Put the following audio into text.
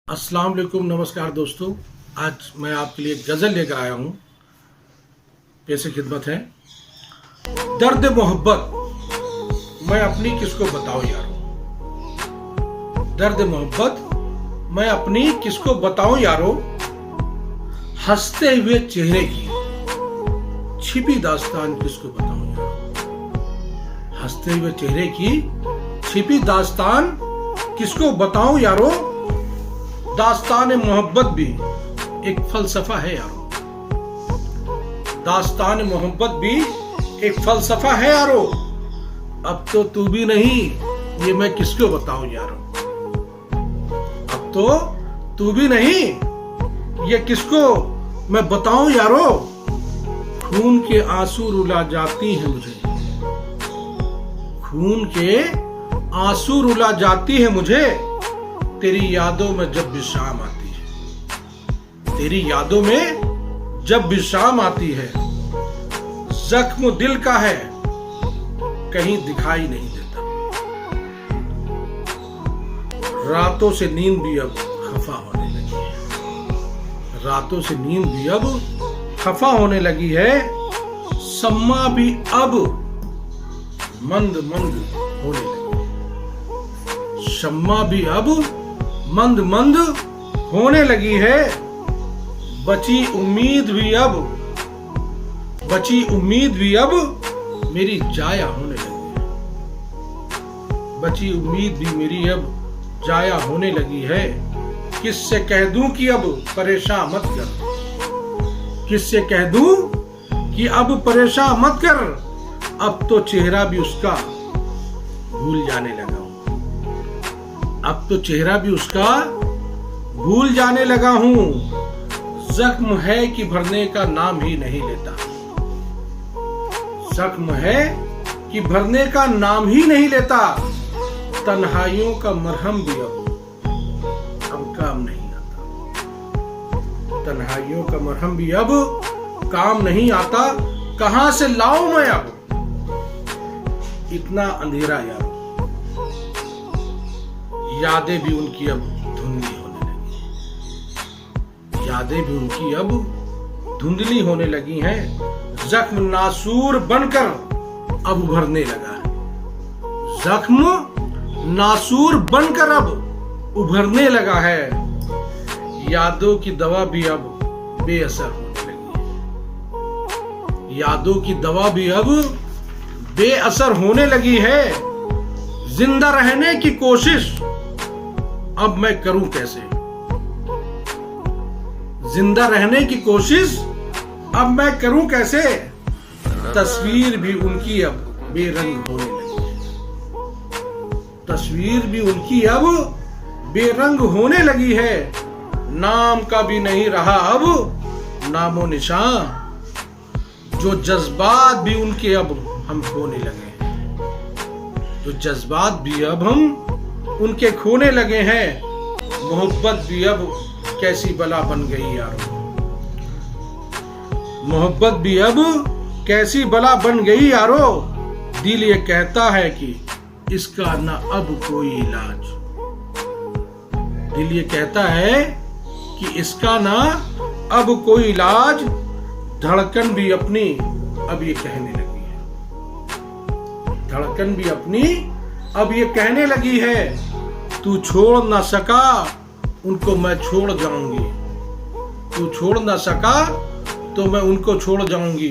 अस्सलाम वालेकुम, नमस्कार दोस्तों। आज मैं आपके लिए गज़ल लेकर आया हूँ। पेश खिदमत है। दर्द मोहब्बत मैं अपनी किसको बताऊँ यारो, दर्द मोहब्बत मैं अपनी किसको बताऊँ यारो, हंसते हुए चेहरे की छिपी दास्तान किसको बताऊँ यारो, हंसते हुए चेहरे की छिपी दास्तान किसको बताऊँ यारो। दास्तान मोहब्बत भी एक फलसफा है यारो, दास्तान मोहब्बत भी एक फलसफा है यारो। अब तो तू भी नहीं, ये मैं किसको बताऊं यारो, अब तो तू भी नहीं, ये किसको मैं बताऊं यारो। खून के आंसू रुला जाती हैं मुझे, खून के आंसू रुला जाती है मुझे, तेरी यादों में जब भी शाम आती है, तेरी यादों में जब भी शाम आती है। जख्म दिल का है कहीं दिखाई नहीं देता, रातों से नींद भी अब खफा होने लगी है, रातों से नींद भी अब खफा होने लगी है। सम्मा भी अब मंद मंद होने लगी है, शम्मा भी अब मंद मंद होने लगी है। बची उम्मीद भी अब मेरी जाया होने लगी है, बची उम्मीद भी मेरी अब जाया होने लगी है। किससे कह दूं कि अब परेशान मत कर, किससे कह दूं कि अब परेशान मत कर। अब तो चेहरा भी उसका भूल जाने लगा हूं, अब तो चेहरा भी उसका भूल जाने लगा हूं। जख्म है कि भरने का नाम ही नहीं लेता, जख्म है कि भरने का नाम ही नहीं लेता। तन्हाइयों का मरहम भी अब काम नहीं आता, तन्हाइयों का मरहम भी अब काम नहीं आता। कहां से लाऊं मैं अब इतना अंधेरा यार, यादें भी उनकी अब धुंधली होने लगी हैं, यादें भी उनकी अब धुंधली होने लगी हैं। जख्म नासूर बनकर अब उभरने लगा है, जख्म नासूर बनकर अब उभरने लगा है। यादों की दवा भी अब बेअसर होने लगी है, यादों की दवा भी अब बेअसर होने लगी है। जिंदा रहने की कोशिश अब मैं करूं कैसे, जिंदा रहने की कोशिश अब मैं करूं कैसे। तस्वीर भी उनकी अब बेरंग होने लगी है, तस्वीर भी उनकी अब बेरंग होने लगी है। नाम का भी नहीं रहा अब नामो निशान, जो जज्बात भी उनके अब हम खोने लगे हैं, जो जज्बात भी अब हम उनके खोने लगे हैं। मोहब्बत भी अब कैसी बला बन गई यारो, मोहब्बत भी अब कैसी बला बन गई यारो। दिल ये कहता है कि इसका ना अब कोई इलाज, दिल ये कहता है कि इसका ना अब कोई इलाज। धड़कन भी अपनी अब ये कहने लगी है, धड़कन भी अपनी अब ये कहने लगी है। तू छोड़ ना सका उनको मैं छोड़ जाऊंगी, तू छोड़ ना सका तो मैं उनको छोड़ जाऊंगी।